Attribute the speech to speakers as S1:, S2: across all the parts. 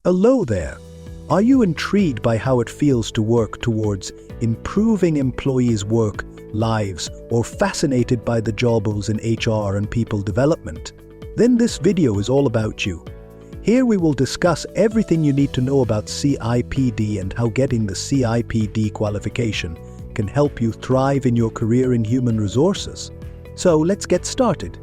S1: Hello there. Are you intrigued by how it feels to work towards improving employees' work lives or fascinated by the job roles in HR and people development? Then this video is all about you. Here we will discuss everything you need to know about CIPD and how getting the CIPD qualification can help you thrive in your career in human resources. So let's get started.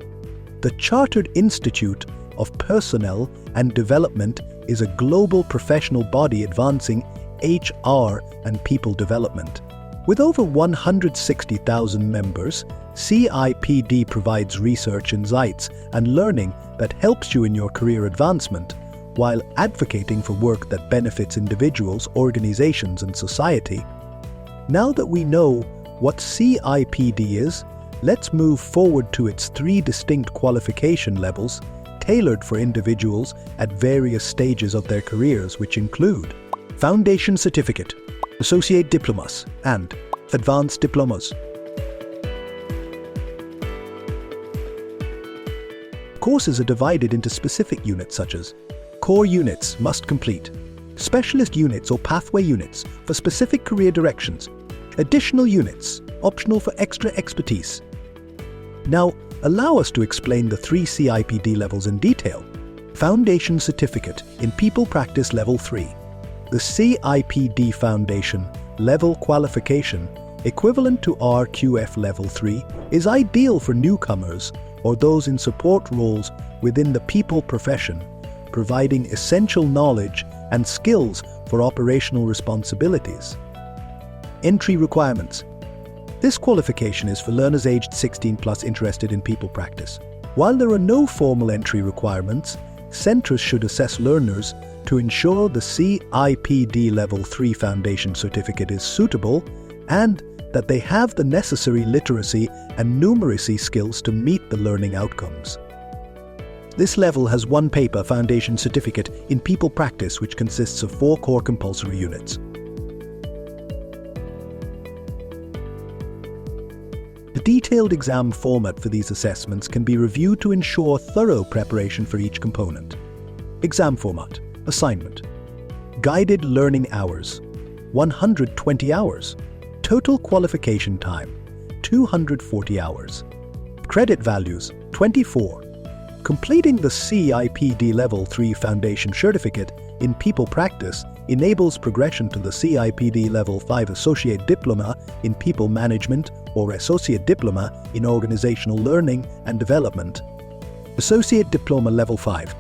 S1: The Chartered Institute of Personnel and Development is a global professional body advancing HR and people development. With over 160,000 members, CIPD provides research insights and learning that helps you in your career advancement, while advocating for work that benefits individuals, organizations, and society. Now that we know what CIPD is, let's move forward to its 3 distinct qualification levels, tailored for individuals at various stages of their careers, which include Foundation Certificate, Associate Diplomas, and Advanced Diplomas. Courses are divided into specific units such as Core Units must complete, Specialist Units or Pathway Units for specific career directions, Additional Units, optional for extra expertise. Now, allow us to explain the 3 CIPD levels in detail. Foundation Certificate in People Practice Level 3. The CIPD Foundation Level qualification, equivalent to RQF Level 3, is ideal for newcomers or those in support roles within the people profession, providing essential knowledge and skills for operational responsibilities. Entry requirements. This qualification is for learners aged 16+ interested in people practice. While there are no formal entry requirements, centres should assess learners to ensure the CIPD Level 3 Foundation Certificate is suitable and that they have the necessary literacy and numeracy skills to meet the learning outcomes. This level has 1 paper Foundation Certificate in People Practice, which consists of 4 core compulsory units. The detailed exam format for these assessments can be reviewed to ensure thorough preparation for each component. Exam format. Assignment. Guided learning hours. 120 hours. Total qualification time. 240 hours. Credit values. 24. Completing the CIPD Level 3 Foundation Certificate in People Practice enables progression to the CIPD Level 5 Associate Diploma in People Management or Associate Diploma in Organizational Learning and Development. Associate Diploma Level 5.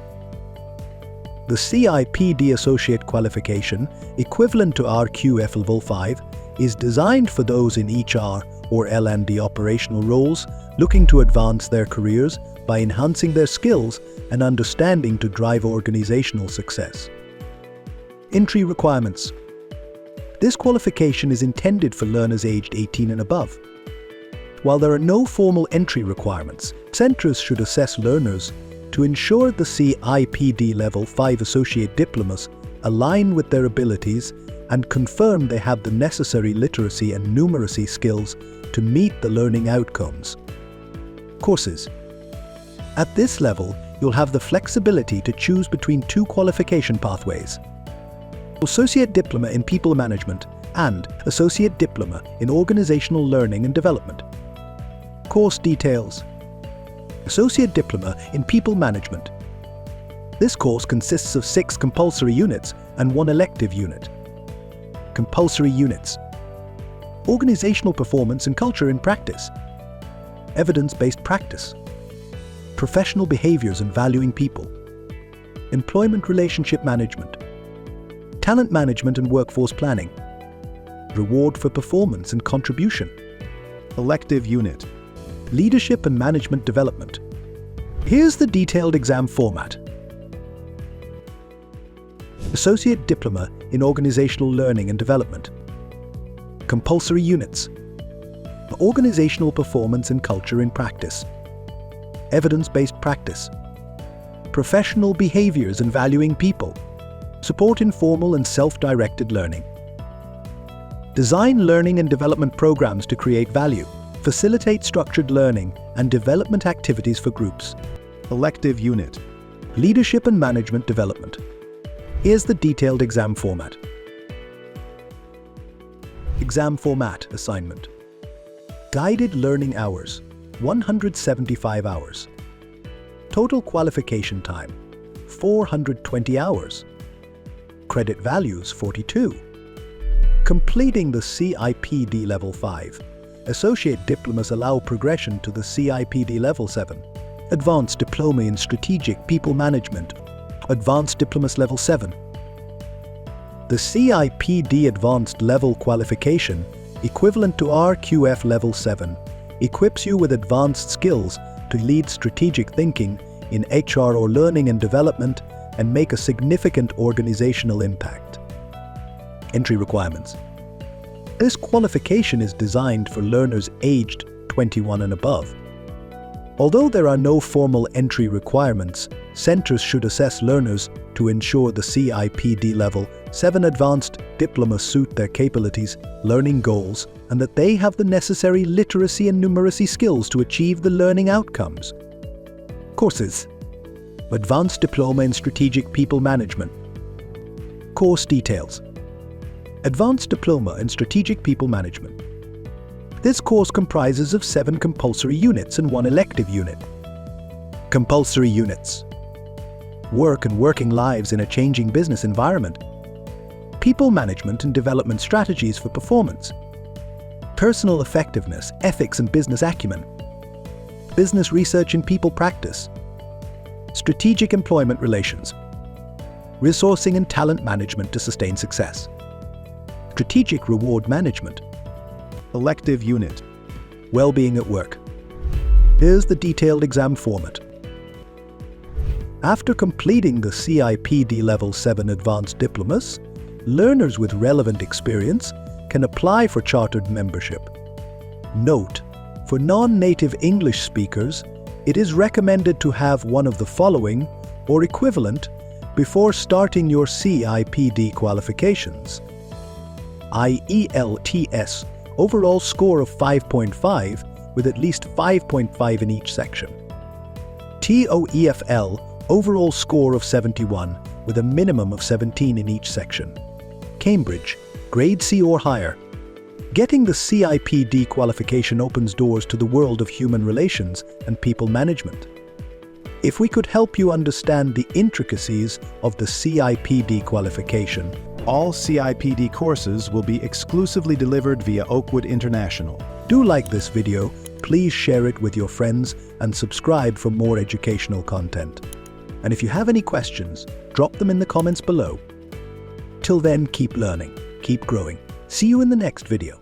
S1: The CIPD Associate Qualification, equivalent to RQF Level 5, is designed for those in HR or L&D operational roles looking to advance their careers by enhancing their skills and understanding to drive organizational success. Entry requirements. This qualification is intended for learners aged 18 and above. While there are no formal entry requirements, centres should assess learners to ensure the CIPD Level 5 Associate Diplomas align with their abilities and confirm they have the necessary literacy and numeracy skills to meet the learning outcomes. Courses. At this level, you'll have the flexibility to choose between 2 qualification pathways: Associate Diploma in People Management and Associate Diploma in Organizational Learning and Development. Course details. Associate Diploma in People Management. This course consists of 6 compulsory units and 1 elective unit. Compulsory units. Organizational Performance and Culture in Practice. Evidence-based practice. Professional behaviors and valuing people. Employment relationship management. Talent management and workforce planning. Reward for performance and contribution. Elective unit. Leadership and management development. Here's the detailed exam format. Associate Diploma in Organizational Learning and Development. Compulsory units. Organizational Performance and Culture in Practice. Evidence-based practice. Professional behaviors and valuing people. Support informal and self-directed learning. Design learning and development programs to create value. Facilitate structured learning and development activities for groups. Elective unit. Leadership and management development. Here's the detailed exam format. Exam format assignment. Guided learning hours, 175 hours. Total qualification time, 420 hours. Credit values, 42. Completing the CIPD Level 5. Associate diplomas allow progression to the CIPD Level 7. Advanced Diploma in Strategic People Management. Advanced Diplomas Level 7. The CIPD Advanced Level qualification, equivalent to RQF Level 7, equips you with advanced skills to lead strategic thinking in HR or learning and development and make a significant organizational impact. Entry requirements. This qualification is designed for learners aged 21 and above. Although there are no formal entry requirements, centers should assess learners to ensure the CIPD Level 7 Advanced Diploma suit their capabilities, learning goals, and that they have the necessary literacy and numeracy skills to achieve the learning outcomes. Courses. Advanced Diploma in Strategic People Management. Course details. Advanced Diploma in Strategic People Management. This course comprises of 7 compulsory units and 1 elective unit. Compulsory units. Work and working lives in a changing business environment. People management and development strategies for performance. Personal effectiveness, ethics and business acumen. Business research and people practice. Strategic employment relations. Resourcing and talent management to sustain success. Strategic reward management. Elective unit. Well-being at work. Here's the detailed exam format. After completing the CIPD Level 7 Advanced Diplomas, learners with relevant experience can apply for chartered membership. Note: for non-native English speakers, it is recommended to have one of the following, or equivalent, before starting your CIPD qualifications. IELTS, overall score of 5.5, with at least 5.5 in each section. TOEFL, overall score of 71, with a minimum of 17 in each section. Cambridge, grade C or higher. Getting the CIPD qualification opens doors to the world of human relations and people management. If we could help you understand the intricacies of the CIPD qualification,
S2: all CIPD courses will be exclusively delivered via Oakwood International.
S1: Do like this video, please share it with your friends and subscribe for more educational content. And if you have any questions, drop them in the comments below. Till then, keep learning, keep growing. See you in the next video.